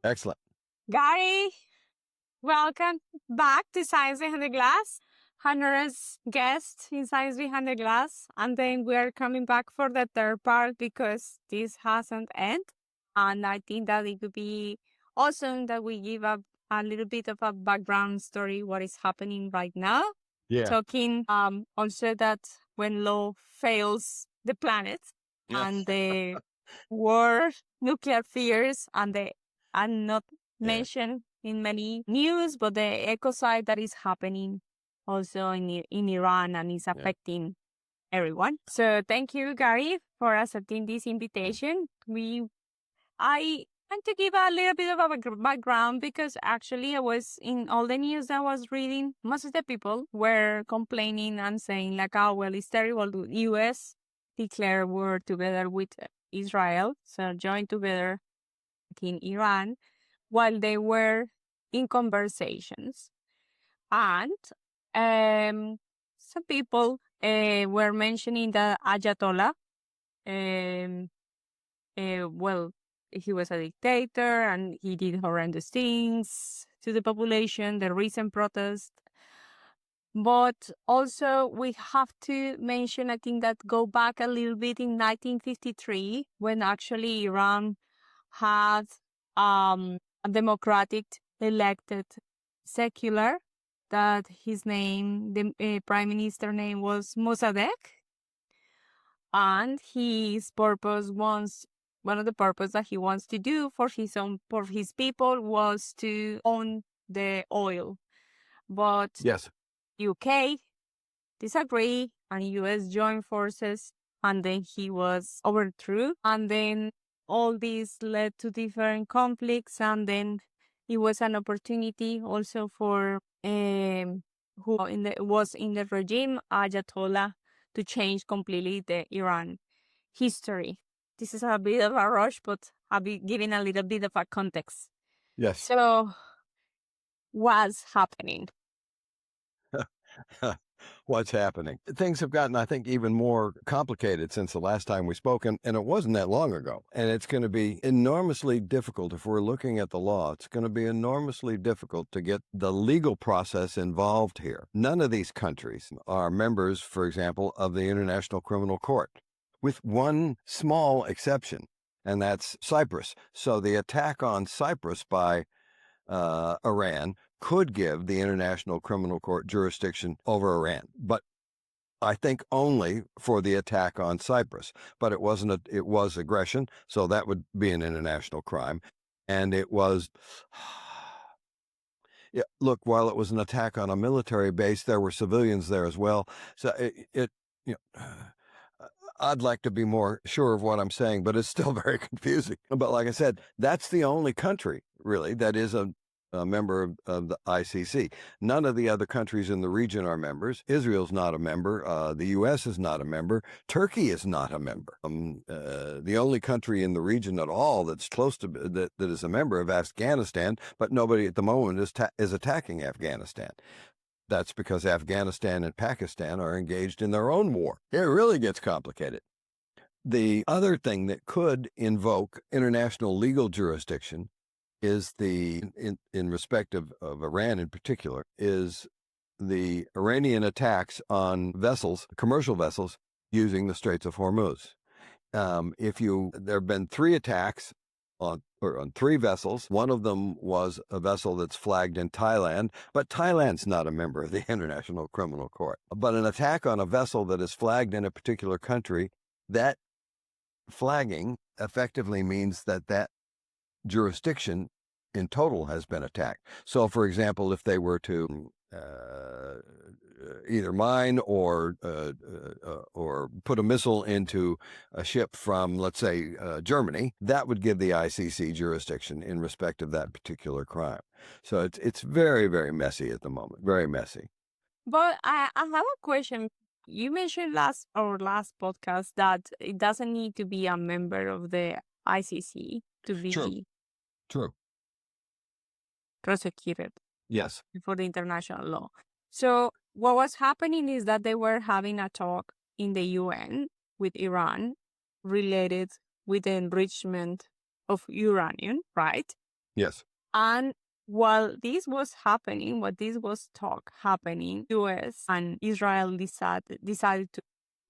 Excellent. Gary, welcome back to Science Behind the Glass. Honoris guest in Science Behind the Glass. And then we are coming back for the third part because this hasn't ended. And I think that it would be awesome that we give a little bit of a background story, what is happening right now. Yeah. Talking also that when law fails the planet and the war, nuclear fears, and the and not mentioned in many news, but the ecocide that is happening also in Iran and is affecting everyone. So thank you, Gary, for accepting this invitation. I want to give a little bit of a background because actually I was in all the news I was reading. Most of the people were complaining and saying like, oh, well, it's terrible. The U.S. declared war together with Israel. So joined together in Iran while they were in conversations. And some people were mentioning that Ayatollah, well, he was a dictator and he did horrendous things to the population, the recent protest. But also we have to mention, I think that go back a little bit in 1953, when actually Iran had a democratic elected secular that his name, the prime minister name was Mossadegh. And his purpose was, one of the purpose that he wants to do for his people was to own the oil. But Yes. UK disagree and US joined forces and then he was overthrown. And then all this led to different conflicts and then it was an opportunity also for who was in the regime, Ayatollah, to change completely the Iran history. This is a bit of a rush, but I'll be giving a little bit of a context. Yes. So, what's happening? What's happening? Things have gotten, I think, even more complicated since the last time we spoke, and it wasn't that long ago. And it's going to be enormously difficult if we're looking at the law. It's going to be enormously difficult to get the legal process involved here. None of these countries are members, for example, of the International Criminal Court, with one small exception, and that's Cyprus. So the attack on Cyprus by Iran could give the International Criminal Court jurisdiction over Iran, but I think only for the attack on Cyprus. But it was aggression, so that would be an international crime. And it was, look, while it was an attack on a military base, there were civilians there as well. So I'd like to be more sure of what I'm saying, but it's still very confusing. But like I said, that's the only country, really, that is a member of the ICC. None of the other countries in the region are members. Israel's not a member. The U.S. is not a member. Turkey is not a member. The only country in the region at all that's close to that is a member of Afghanistan, but nobody at the moment is attacking Afghanistan. That's because Afghanistan and Pakistan are engaged in their own war. It really gets complicated. The other thing that could invoke international legal jurisdiction is in respect of Iran in particular, is the Iranian attacks on vessels, commercial vessels, using the Straits of Hormuz. There have been 3 attacks on 3 vessels. One of them was a vessel that's flagged in Thailand, but Thailand's not a member of the International Criminal Court. But an attack on a vessel that is flagged in a particular country, that flagging effectively means that jurisdiction in total has been attacked. So, for example, if they were to either mine or put a missile into a ship from, let's say, Germany, that would give the ICC jurisdiction in respect of that particular crime. So it's very, very messy at the moment. Very messy. But I have a question. You mentioned last podcast that it doesn't need to be a member of the ICC to be True. prosecuted. Yes. For the international law. So what was happening is that they were having a talk in the UN with Iran related with the enrichment of uranium, right? Yes. And while this was happening, what this was talk happening, US and Israel decided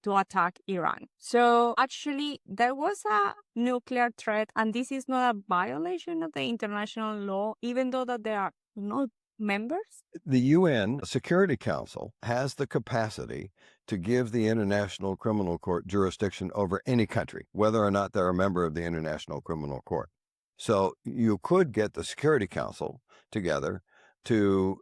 to attack Iran. So actually, there was a nuclear threat, and this is not a violation of the international law, even though that they are not members. The UN Security Council has the capacity to give the International Criminal Court jurisdiction over any country, whether or not they're a member of the International Criminal Court. So you could get the Security Council together to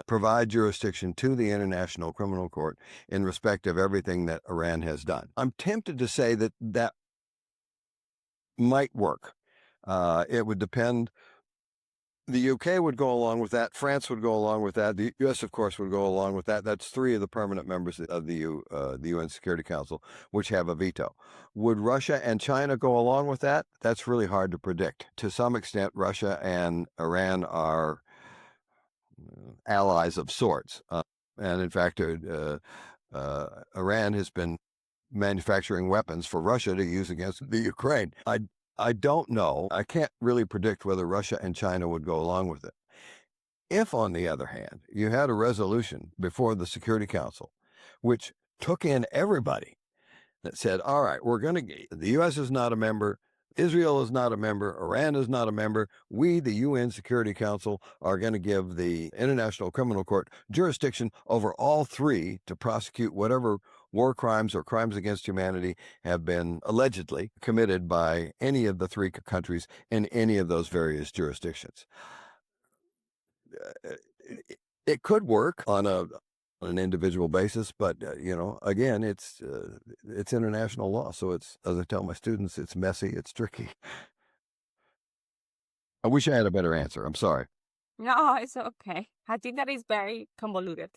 provide jurisdiction to the International Criminal Court in respect of everything that Iran has done. I'm tempted to say that that might work. It would depend. The UK would go along with that. France would go along with that. The US, of course, would go along with that. That's three of the permanent members of the UN Security Council, which have a veto. Would Russia and China go along with that? That's really hard to predict. To some extent, Russia and Iran are allies of sorts. And in fact, Iran has been manufacturing weapons for Russia to use against the Ukraine. I don't know. I can't really predict whether Russia and China would go along with it. If, on the other hand, you had a resolution before the Security Council which took in everybody that said, all right, the U.S. is not a member, Israel is not a member, Iran is not a member, we, the UN Security Council, are going to give the International Criminal Court jurisdiction over all three to prosecute whatever war crimes or crimes against humanity have been allegedly committed by any of the three countries in any of those various jurisdictions. It could work on an individual basis, but again, it's international law, so it's, as I tell my students, it's messy, it's tricky. I wish I had a better answer. I'm sorry. No, it's okay. I think that is very convoluted.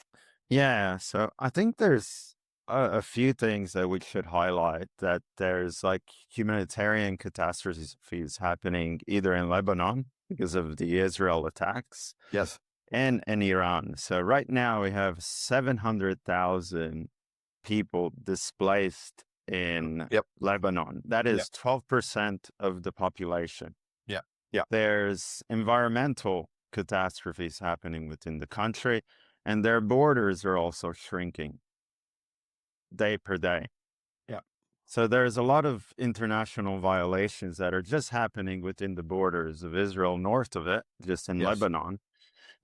Yeah, so I think there's a few things that we should highlight, that there's like humanitarian catastrophes happening either in Lebanon because of the Israel attacks Yes. and in Iran. So right now we have 700,000 people displaced in Yep. Lebanon. That is 12% of the population. Yeah. Yeah. There's environmental catastrophes happening within the country, and their borders are also shrinking day per day. Yeah. So there's a lot of international violations that are just happening within the borders of Israel, north of it, just in Lebanon.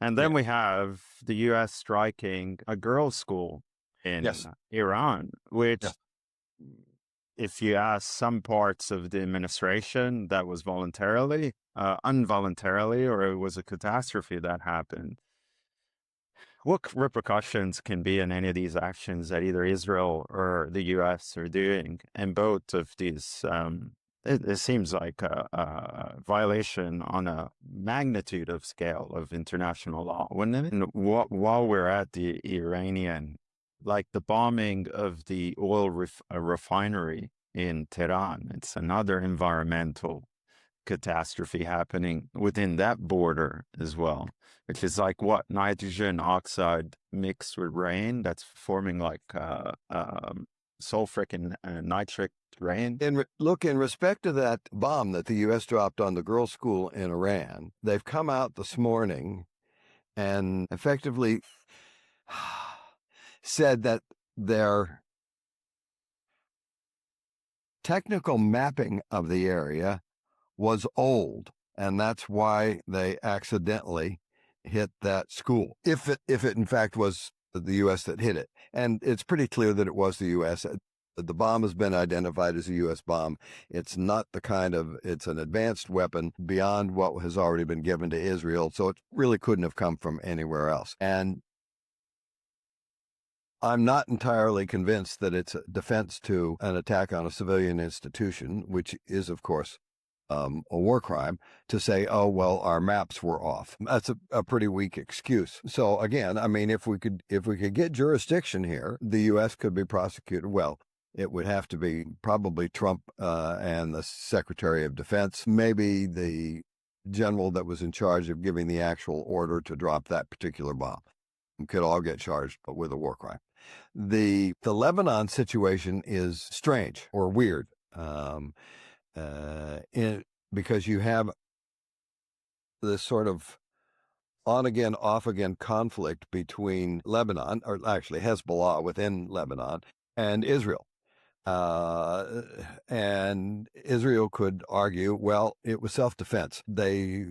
And then we have the U.S. striking a girls' school in Iran, which, if you ask some parts of the administration, that was voluntarily, involuntarily, or it was a catastrophe that happened. What repercussions can be in any of these actions that either Israel or the U.S. are doing? And both of these, it seems like a violation on a magnitude of scale of international law, wouldn't it? And while we're at the Iranian, like the bombing of the oil refinery in Tehran, it's another environmental catastrophe happening within that border as well, which is like what, nitrogen oxide mixed with rain that's forming like sulfuric and nitric rain. In respect to that bomb that the U.S. dropped on the girls' school in Iran, they've come out this morning and effectively said that their technical mapping of the area was old, and that's why they accidentally hit that school. If it in fact was the U.S. that hit it, and it's pretty clear that it was the U.S. The bomb has been identified as a U.S. bomb. It's not it's an advanced weapon beyond what has already been given to Israel, so it really couldn't have come from anywhere else. And I'm not entirely convinced that it's a defense to an attack on a civilian institution, which is, of course, a war crime, to say, oh, well, our maps were off. That's a pretty weak excuse. So again, I mean, if we could get jurisdiction here, the U.S. could be prosecuted. Well, it would have to be probably Trump and the Secretary of Defense, maybe the general that was in charge of giving the actual order to drop that particular bomb, could all get charged with a war crime. The Lebanon situation is strange or weird. Because you have this sort of on-again, off-again conflict between Lebanon, or actually Hezbollah within Lebanon, and Israel. And Israel could argue, well, it was self-defense. They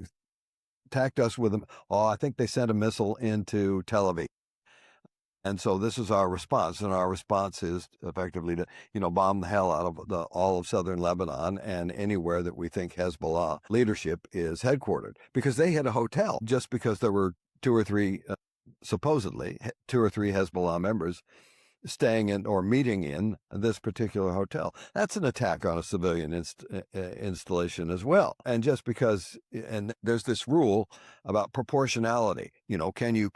attacked us with I think they sent a missile into Tel Aviv. And so this is our response, and our response is effectively to, bomb the hell out of all of southern Lebanon and anywhere that we think Hezbollah leadership is headquartered, because they had a hotel just because there were supposedly two or three Hezbollah members staying in or meeting in this particular hotel. That's an attack on a civilian installation as well. And just because, and there's this rule about proportionality, can you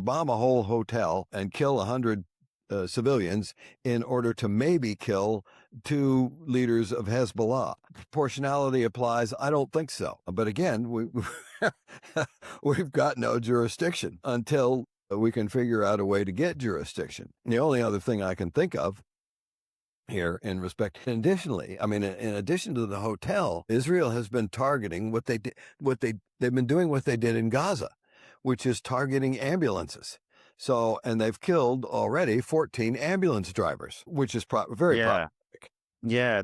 bomb a whole hotel and kill 100 civilians in order to maybe kill two leaders of Hezbollah? Proportionality applies? I don't think so. But again, we've got no jurisdiction until we can figure out a way to get jurisdiction. The only other thing I can think of here in respect, additionally, in addition to the hotel, Israel has been targeting they've been doing what they did in Gaza, which is targeting ambulances. So, and they've killed already 14 ambulance drivers, which is very problematic. Yeah,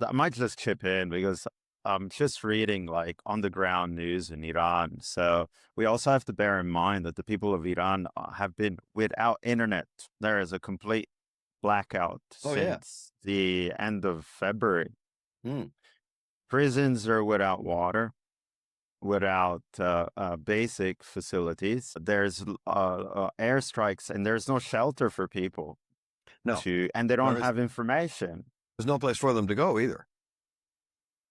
I might just chip in because I'm just reading like on the ground news in Iran. So we also have to bear in mind that the people of Iran have been without internet. There is a complete blackout since the end of February. Prisons are without water, without basic facilities. There's airstrikes, and there's no shelter for people. And they don't have information. There's no place for them to go either.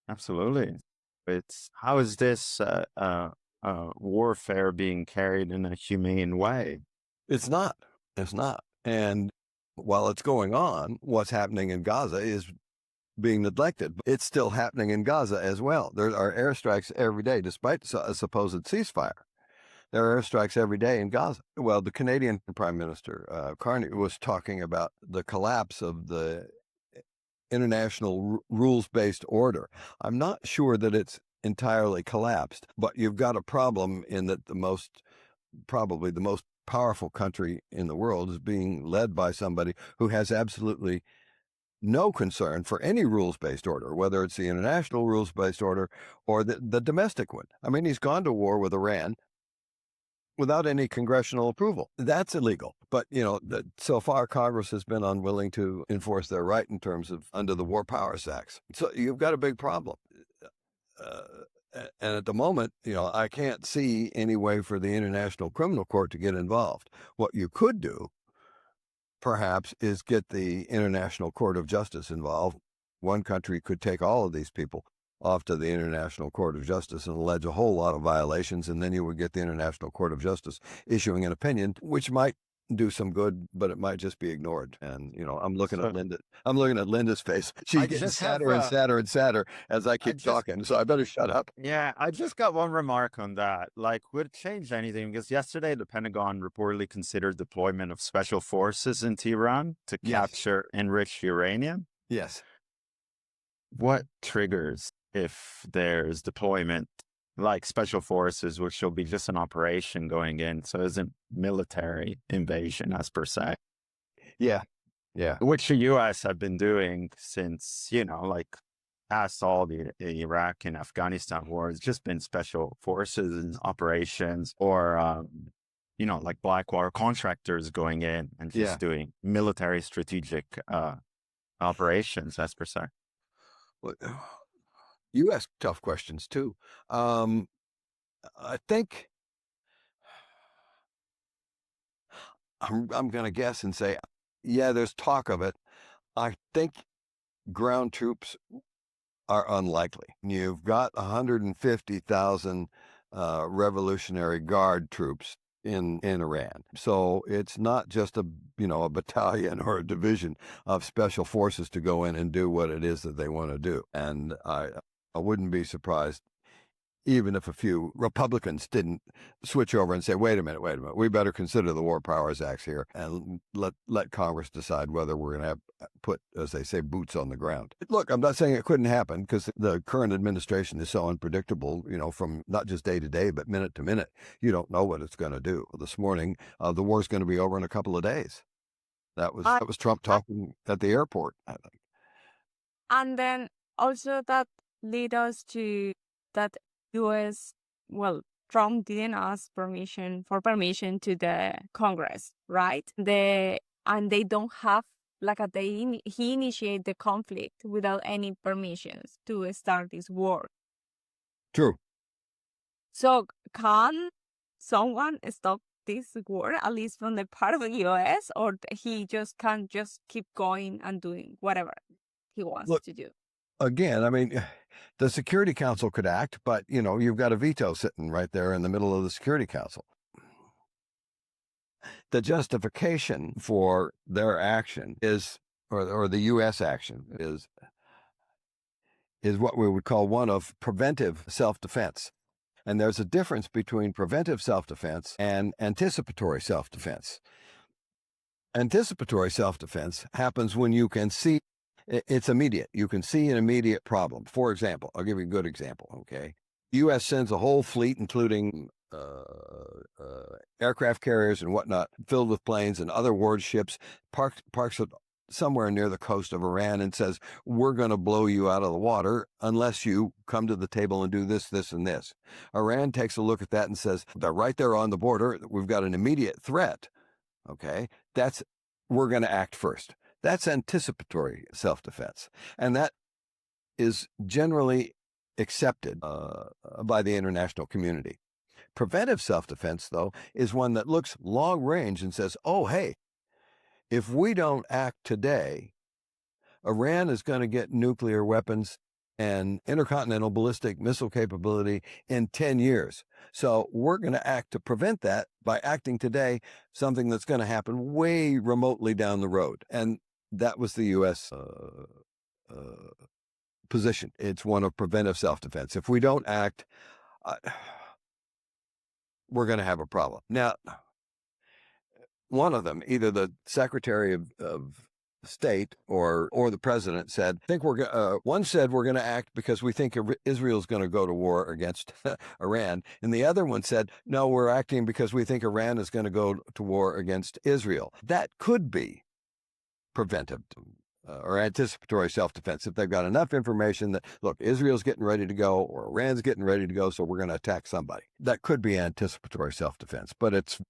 Absolutely. How is this warfare being carried in a humane way? It's not. And while it's going on, what's happening in Gaza is being neglected. It's still happening in Gaza as well. There are airstrikes every day, despite a supposed ceasefire. There are airstrikes every day in Gaza. Well, the Canadian Prime Minister, Carney, was talking about the collapse of the international rules-based order. I'm not sure that it's entirely collapsed, but you've got a problem in that probably the most powerful country in the world is being led by somebody who has absolutely no concern for any rules-based order, whether it's the international rules-based order or the domestic one. He's gone to war with Iran without any congressional approval. That's illegal. But, so far Congress has been unwilling to enforce their right in terms of under the War Powers Acts. So you've got a big problem. And at the moment, I can't see any way for the International Criminal Court to get involved. What you could do, perhaps, is get the International Court of Justice involved. One country could take all of these people off to the International Court of Justice and allege a whole lot of violations, and then you would get the International Court of Justice issuing an opinion, which might do some good, but it might just be ignored. And I'm looking at Linda. I'm looking at Linda's face. She's getting sadder and sadder and sadder as I keep talking. So I better shut up. Yeah, I just got one remark on that. Like, would it change anything? Because yesterday the Pentagon reportedly considered deployment of special forces in Tehran to capture enriched uranium. Yes. What triggers if there's deployment like special forces, which will be just an operation going in, so it isn't military invasion as per se? Yeah. Which the U.S. have been doing since, like past all the Iraq and Afghanistan wars, just been special forces and operations, or like Blackwater contractors going in and just doing military strategic operations as per se. Well, you ask tough questions too. I think I'm going to guess and say, there's talk of it. I think ground troops are unlikely. You've got 150,000 Revolutionary Guard troops in Iran. So it's not just a battalion or a division of special forces to go in and do what it is that they want to do. And I wouldn't be surprised even if a few Republicans didn't switch over and say, wait a minute, we better consider the War Powers Acts here and let Congress decide whether we're going to put, as they say, boots on the ground. Look, I'm not saying it couldn't happen, because the current administration is so unpredictable, from not just day to day, but minute to minute. You don't know what it's going to do. This morning, the war's going to be over in a couple of days. That was Trump talking at the airport, I think. And then also that led us to that U.S. Trump didn't ask permission to the Congress, right? And they don't have he initiated the conflict without any permissions to start this war. True. So can someone stop this war, at least from the part of the U.S., or he just can't just keep going and doing whatever he wants to do? Again, I mean, the Security Council could act, but, you've got a veto sitting right there in the middle of the Security Council. The justification for their action is, or the U.S. action is what we would call one of preventive self-defense. And there's a difference between preventive self-defense and anticipatory self-defense. Anticipatory self-defense happens when you can see, it's immediate. You can see an immediate problem. For example, I'll give you a good example, okay? The U.S. sends a whole fleet, including aircraft carriers and whatnot, filled with planes and other warships, parks it somewhere near the coast of Iran and says, we're going to blow you out of the water unless you come to the table and do this, this, and this. Iran takes a look at that and says, they're right there on the border. We've got an immediate threat. Okay, we're going to act first. That's anticipatory self-defense. And that is generally accepted by the international community. Preventive self-defense, though, is one that looks long range and says, oh, hey, if we don't act today, Iran is going to get nuclear weapons and intercontinental ballistic missile capability in 10 years. So we're going to act to prevent that by acting today, something that's going to happen way remotely down the road. And that was the U.S. Position. It's one of preventive self-defense. If we don't act, we're going to have a problem. Now, one of them, either the Secretary of State or the president, said, one said we're going to act because we think Israel's going to go to war against Iran. And the other one said, no, we're acting because we think Iran is going to go to war against Israel. That could be preventive or anticipatory self-defense if they've got enough information that, look, Israel's getting ready to go or Iran's getting ready to go, so we're going to attack somebody. That could be anticipatory self-defense, but it's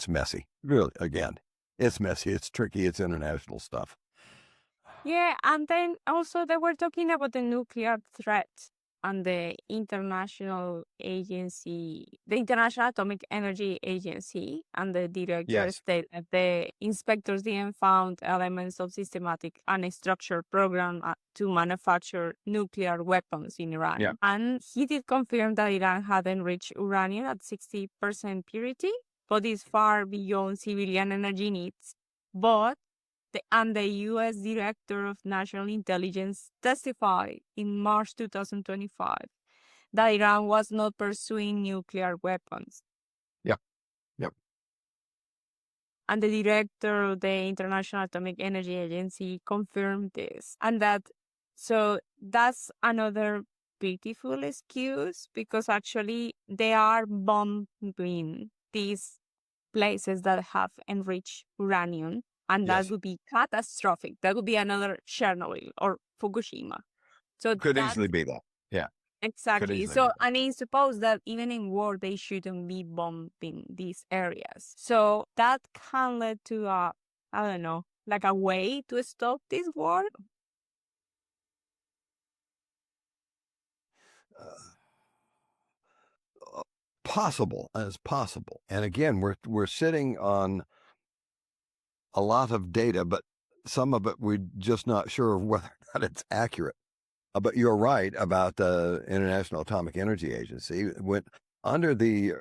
messy. Really, again, it's messy, it's tricky, it's international stuff. Yeah, and then also they were talking about the nuclear threat and the International Atomic Energy Agency, and the director stated that the inspectors didn't found elements of systematic and structured program to manufacture nuclear weapons in Iran. Yeah. And he did confirm that Iran had enriched uranium at 60% purity, but is far beyond civilian energy needs. But the U.S. Director of National Intelligence testified in March 2025 that Iran was not pursuing nuclear weapons. Yep. And the director of the International Atomic Energy Agency confirmed this. And that's another beautiful excuse, because actually they are bombing these places that have enriched uranium. And that would be catastrophic. That would be another Chernobyl or Fukushima. So could easily be that. Yeah. Exactly. So I mean, suppose that even in war, they shouldn't be bombing these areas. So that can lead to like a way to stop this war. Possible. And again, we're sitting on a lot of data, but some of it we're just not sure of whether or not it's accurate. But you're right about the International Atomic Energy Agency. Went under the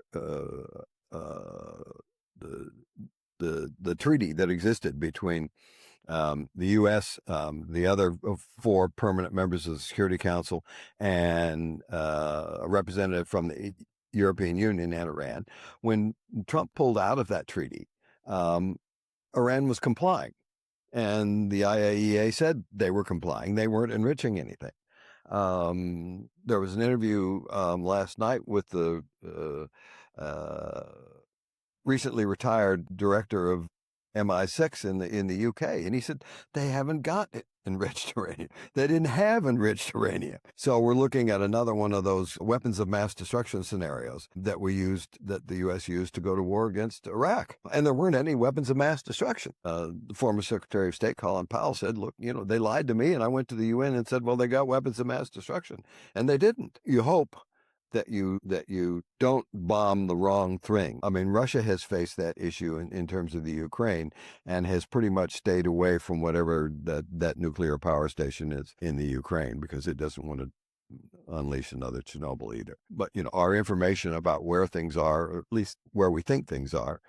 treaty that existed between the U.S., the other 4 permanent members of the Security Council, and a representative from the European Union and Iran. When Trump pulled out of that treaty, Iran was complying. And the IAEA said they were complying. They weren't enriching anything. There was an interview last night with the recently retired director of MI6 in the UK, and he said they haven't got enriched uranium. They didn't have enriched uranium. So we're looking at another one of those weapons of mass destruction scenarios that the U.S. used to go to war against Iraq. And there weren't any weapons of mass destruction. The former Secretary of State Colin Powell said, look, they lied to me, and I went to the UN and said, well, they got weapons of mass destruction. And they didn't. You hope that you don't bomb the wrong thing. I mean, Russia has faced that issue in terms of the Ukraine and has pretty much stayed away from whatever that nuclear power station is in the Ukraine because it doesn't want to unleash another Chernobyl either. But, our information about where things are, or at least where we think things are,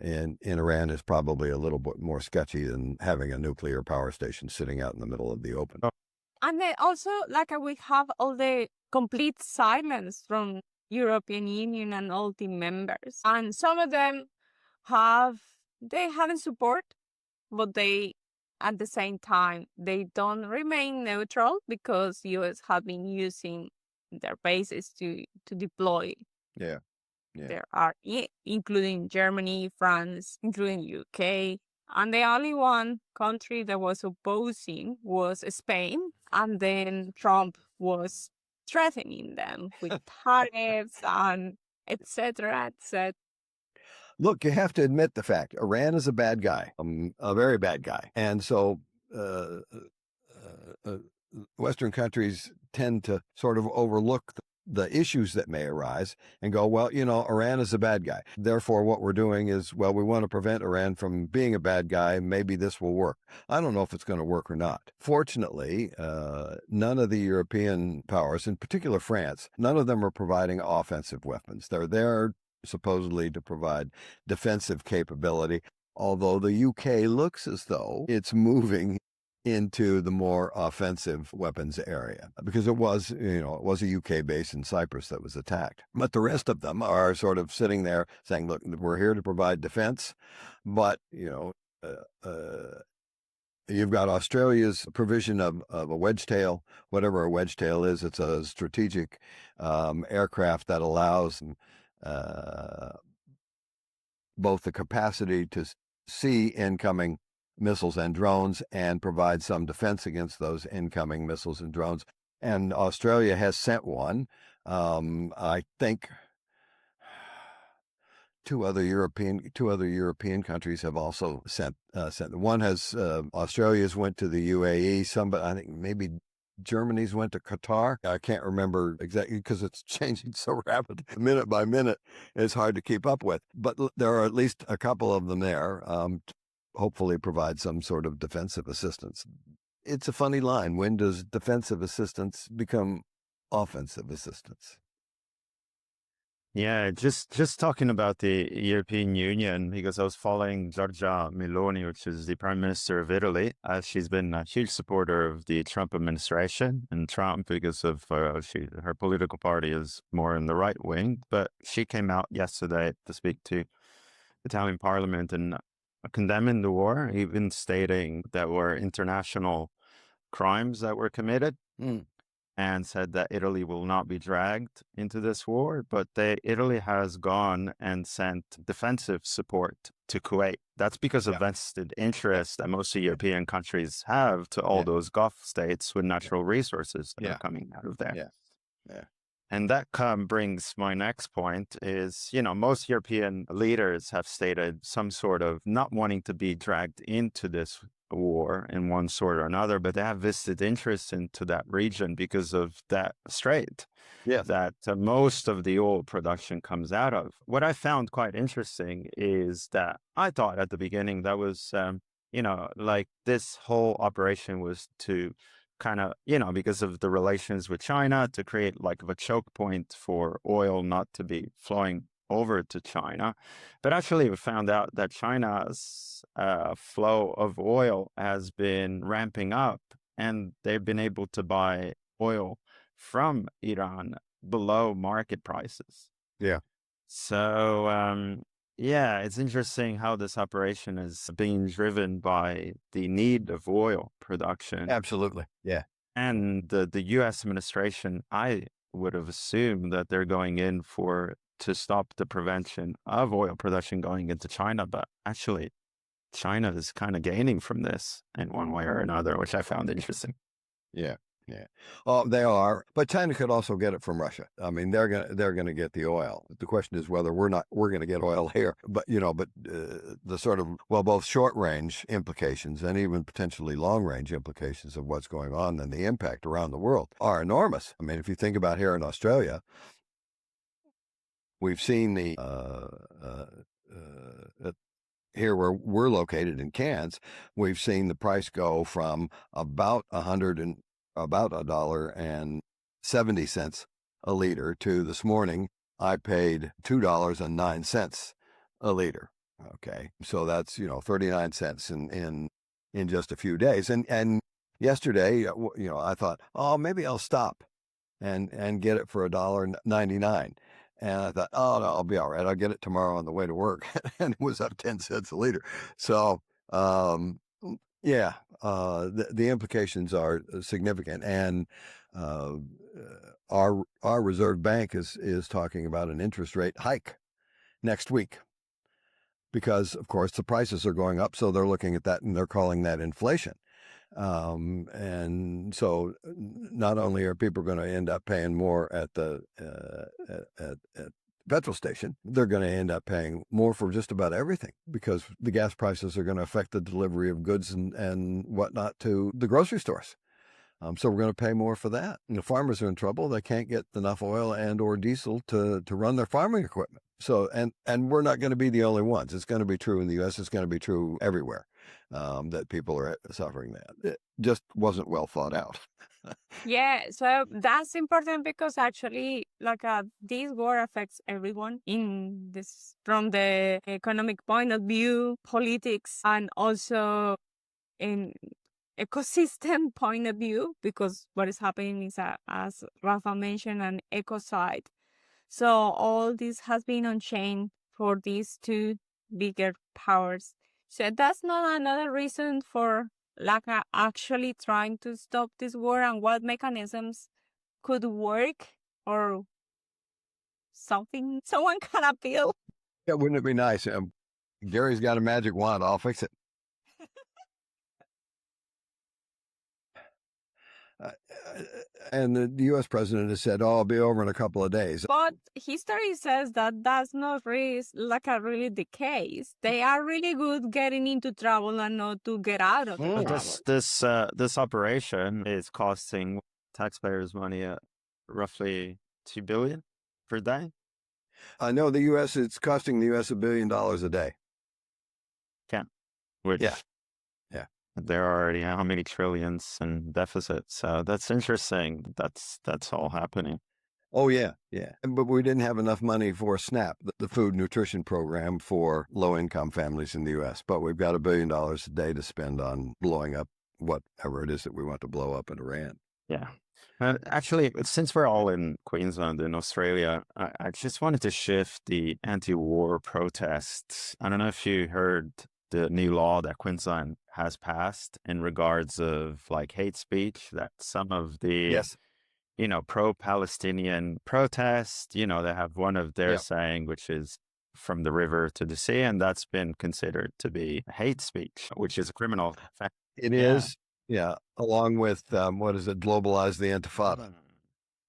in Iran is probably a little bit more sketchy than having a nuclear power station sitting out in the middle of the open. And then also, we have all the complete silence from European Union and all the members. And some of them haven't support, but at the same time, they don't remain neutral because US have been using their bases to deploy. Yeah. There are, including Germany, France, including UK. And the only one country that was opposing was Spain. And then Trump was threatening them with tariffs and etc. etc. Look, you have to admit the fact Iran is a bad guy, a very bad guy. And so Western countries tend to sort of overlook the issues that may arise and go, well, Iran is a bad guy. Therefore, what we're doing is, well, we want to prevent Iran from being a bad guy. Maybe this will work. I don't know if it's going to work or not. Fortunately, none of the European powers, in particular France, none of them are providing offensive weapons. They're there supposedly to provide defensive capability, although the UK looks as though it's moving into the more offensive weapons area because it was a UK base in Cyprus that was attacked. But the rest of them are sort of sitting there saying, look, we're here to provide defense, but, you've got Australia's provision of a wedge tail, whatever a wedge tail is. It's a strategic aircraft that allows both the capacity to see incoming missiles and drones and provide some defense against those incoming missiles and drones. And Australia has sent one. I think two other European countries have also sent. One has Australia's went to the UAE. I think maybe Germany's went to Qatar. I can't remember exactly because it's changing so rapidly, minute by minute. It's hard to keep up with. But there are at least a couple of them there. Hopefully provide some sort of defensive assistance. It's a funny line. When does defensive assistance become offensive assistance? Yeah, just talking about the European Union, because I was following Giorgia Meloni, which is the Prime Minister of Italy. She's been a huge supporter of the Trump administration and Trump because of her political party is more in the right wing. But she came out yesterday to speak to Italian Parliament and condemning the war, even stating that were international crimes that were committed, and said that Italy will not be dragged into this war. But Italy has gone and sent defensive support to Kuwait. That's because of vested interest that most European countries have to all those Gulf states with natural resources that are coming out of there. And that brings my next point is, most European leaders have stated some sort of not wanting to be dragged into this war in one sort or another, but they have vested interest into that region because of that strait that most of the oil production comes out of. What I found quite interesting is that I thought at the beginning that was, this whole operation was to kind of, because of the relations with China, to create like a choke point for oil not to be flowing over to China. But actually, we found out that China's flow of oil has been ramping up, and they've been able to buy oil from Iran below market prices. Yeah. So, yeah, it's interesting how this operation is being driven by the need of oil production. Absolutely. Yeah. And the U.S. administration, I would have assumed that they're going in to stop the prevention of oil production going into China, but actually China is kind of gaining from this in one way or another, which I found interesting. Yeah. Yeah. Oh, they are, but China could also get it from Russia. I mean, they're gonna get the oil. The question is whether we're gonna get oil here. But the sort of both short range implications and even potentially long range implications of what's going on and the impact around the world are enormous. I mean, if you think about here in Australia, we've seen the here where we're located in Cairns, we've seen the price go from about $1.70 a liter to this morning I paid $2.09 a liter. Okay, so that's 39 cents in just a few days. And yesterday, I thought, oh, maybe I'll stop and get it for $1.99. And I thought, oh, no, I'll be all right. I'll get it tomorrow on the way to work. And it was up 10 cents a liter. So, yeah, the implications are significant. And our Reserve Bank is talking about an interest rate hike next week because, of course, the prices are going up. So they're looking at that and they're calling that inflation. And so not only are people going to end up paying more at the at petrol station, they're going to end up paying more for just about everything because the gas prices are going to affect the delivery of goods and whatnot to the grocery stores. So we're going to pay more for that. And the farmers are in trouble. They can't get enough oil and or diesel to run their farming equipment. So, and we're not going to be the only ones. It's going to be true in the U.S. It's going to be true everywhere, that people are suffering that. It just wasn't well thought out. Yeah, so that's important because actually, this war affects everyone in this from the economic point of view, politics, and also in ecosystem point of view, because what is happening is, as Rafa mentioned, an ecocide. So all this has been on chain for these two bigger powers. So that's not another reason for actually trying to stop this war, and what mechanisms could work or something someone can appeal. Yeah, wouldn't it be nice? Gary's got a magic wand. I'll fix it. And the U.S. president has said, "Oh, I'll be over in a couple of days." But history says that that's not really really the case. They are really good getting into trouble and not to get out of the But trouble. this operation is costing taxpayers money at roughly $2 billion per day. I know it's costing the U.S. $1 billion a day. Which Yeah. there are already how many trillions in deficit. So that's interesting. That's all happening. Oh, yeah. But we didn't have enough money for SNAP, the food nutrition program for low-income families in the U.S. But we've got $1 billion a day to spend on blowing up whatever it is that we want to blow up in Iran. Yeah. Actually, since we're all in Queensland in Australia, I just wanted to shift the anti-war protests. I don't know if you heard the new law that Queensland has passed in regards of hate speech, that some of the pro-Palestinian protests, they have one of their saying, which is from the river to the sea, and that's been considered to be hate speech, which is a criminal offense. It is, along with, globalize the Intifada.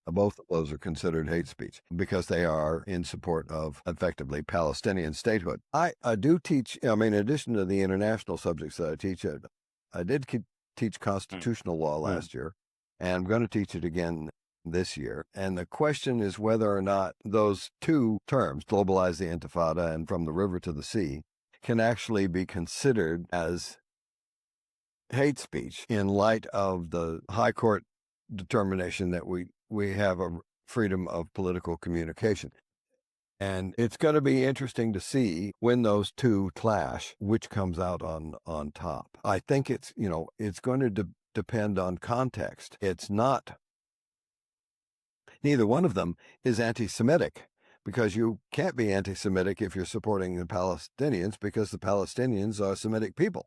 Both of those are considered hate speech because they are in support of effectively Palestinian statehood. I do teach, in addition to the international subjects that I teach, I did teach constitutional law last year, and I'm going to teach it again this year. And the question is whether or not those two terms, globalize the Intifada and from the river to the sea, can actually be considered as hate speech in light of the High Court determination that we have a freedom of political communication. And it's going to be interesting to see when those two clash, which comes out on top. I think it's, it's going to depend on context. It's not, neither one of them is anti-Semitic, because you can't be anti-Semitic if you're supporting the Palestinians, because the Palestinians are Semitic people.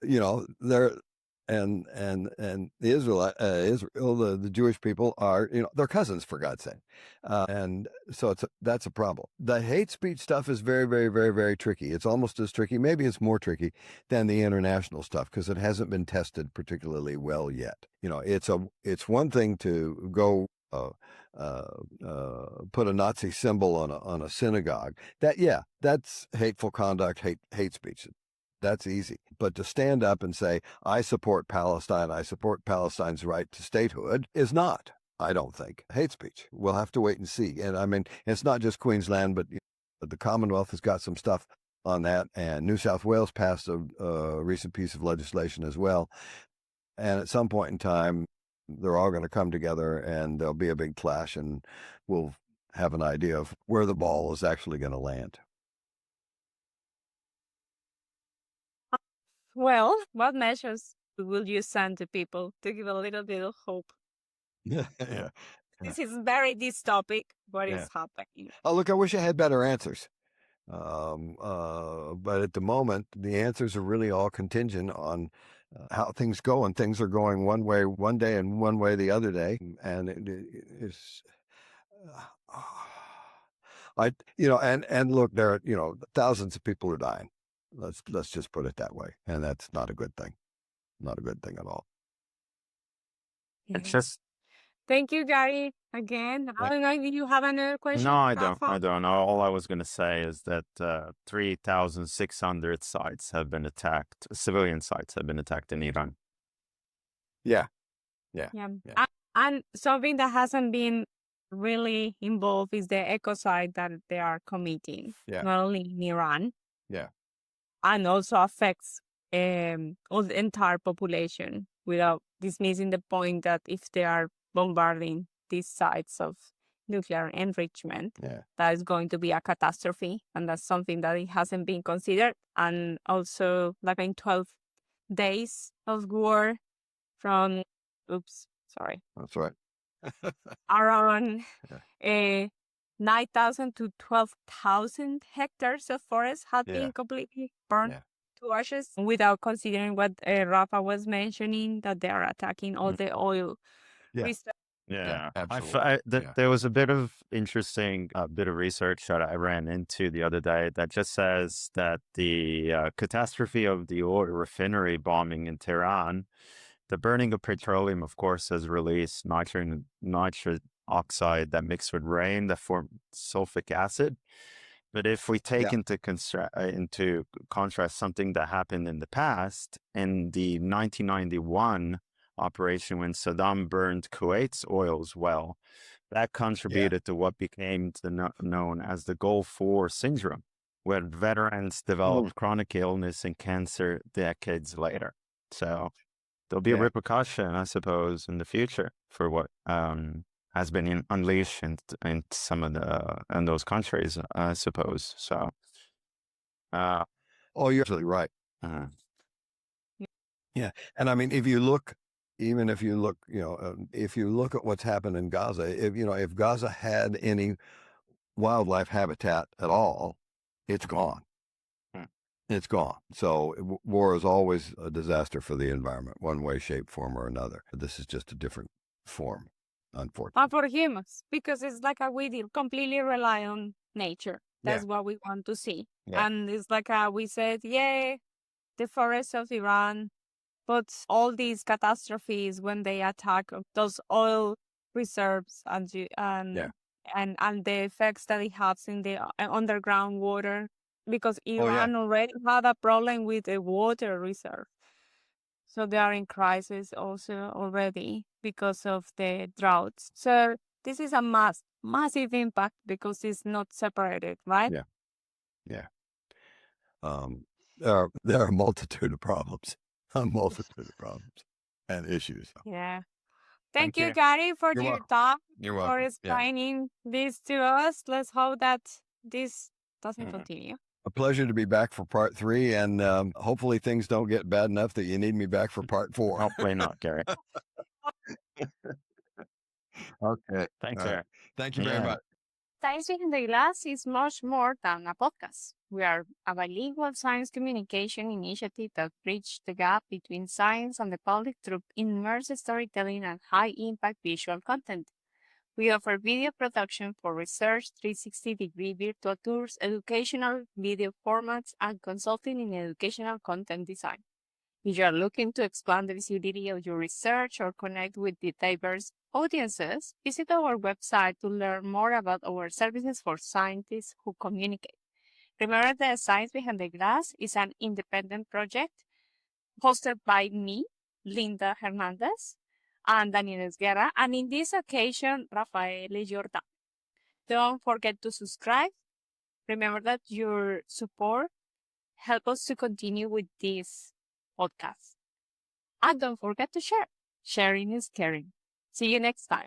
They're and Israel, the Jewish people are, they're cousins, for God's sake. And so that's a problem. The hate speech stuff is very, very, very, very tricky. It's almost as tricky, maybe it's more tricky than the international stuff, because it hasn't been tested particularly well yet. It's one thing to go put a Nazi symbol on a synagogue. That's hateful conduct, hate speech. That's easy. But to stand up and say, I support Palestine, I support Palestine's right to statehood, is not, I don't think, hate speech. We'll have to wait and see. And I mean, it's not just Queensland, but the Commonwealth has got some stuff on that. And New South Wales passed a recent piece of legislation as well. And at some point in time, they're all going to come together and there'll be a big clash, and we'll have an idea of where the ball is actually going to land. Well, what measures will you send to people to give a little bit of hope? Yeah. This is very dystopic, what is happening. Oh, look, I wish I had better answers. But at the moment, the answers are really all contingent on how things go, and things are going one way one day and one way the other day. And it's, and look, there are, thousands of people are dying. Let's just put it that way. And that's not a good thing. Not a good thing at all. It's just, thank you, Gary, again. I don't know if you have another question. no, I don't. All I was going to say is that 3,600 sites have been attacked, civilian sites have been attacked in Iran. Yeah. And something that hasn't been really involved is the ecocide that they are committing, not only in Iran, and also affects all the entire population, without dismissing the point that if they are bombarding these sites of nuclear enrichment, that is going to be a catastrophe, and that's something that it hasn't been considered. And also, like in 12 days of war from, That's right. around 9,000 to 12,000 hectares of forest had been completely burned to ashes, without considering what Rafa was mentioning, that they are attacking all the oil reserves. Yeah, absolutely. There was a bit of interesting bit of research that I ran into the other day that just says that the catastrophe of the oil refinery bombing in Tehran, the burning of petroleum, of course, has released nitrous oxide that mixed with rain that formed sulfuric acid. But if we take into contrast something that happened in the past, in the 1991 operation when Saddam burned Kuwait's oil well, that contributed to what became known as the Gulf War syndrome, where veterans developed chronic illness and cancer decades later. So there'll be a repercussion, I suppose, in the future for what has been unleashed in some of in those countries, I suppose. So, you're absolutely right. Yeah, and I mean, if you look, if you look at what's happened in Gaza, if Gaza had any wildlife habitat at all, it's gone. It's gone. So war is always a disaster for the environment, one way, shape, form, or another. This is just a different form, unfortunately. And for humans, because it's like we completely rely on nature. That's what we want to see. And it's like we said, the forests of Iran, but all these catastrophes when they attack those oil reserves and the effects that it has in the underground water, because Iran already had a problem with the water reserve. So they are in crisis also already because of the droughts. So this is a massive impact because it's not separated, right? Yeah. There are a multitude of problems, and issues. Yeah. Thank you, Gary, for your time, for explaining this to us. Let's hope that this doesn't continue. A pleasure to be back for part 3, and hopefully things don't get bad enough that you need me back for part 4. Hopefully not, Gary. Okay. Thanks, All right. Eric. Thank you very much. Science Behind the Glass is much more than a podcast. We are a bilingual science communication initiative that bridges the gap between science and the public through immersive storytelling and high-impact visual content. We offer video production for research, 360-degree virtual tours, educational video formats, and consulting in educational content design. If you are looking to expand the visibility of your research or connect with the diverse audiences, visit our website to learn more about our services for scientists who communicate. Remember that Science Behind the Glass is an independent project hosted by me, Linda Hernandez, and Daniel Esguerra, and in this occasion, Rafael Jordan. Don't forget to subscribe. Remember that your support helps us to continue with this podcast. And don't forget to share. Sharing is caring. See you next time.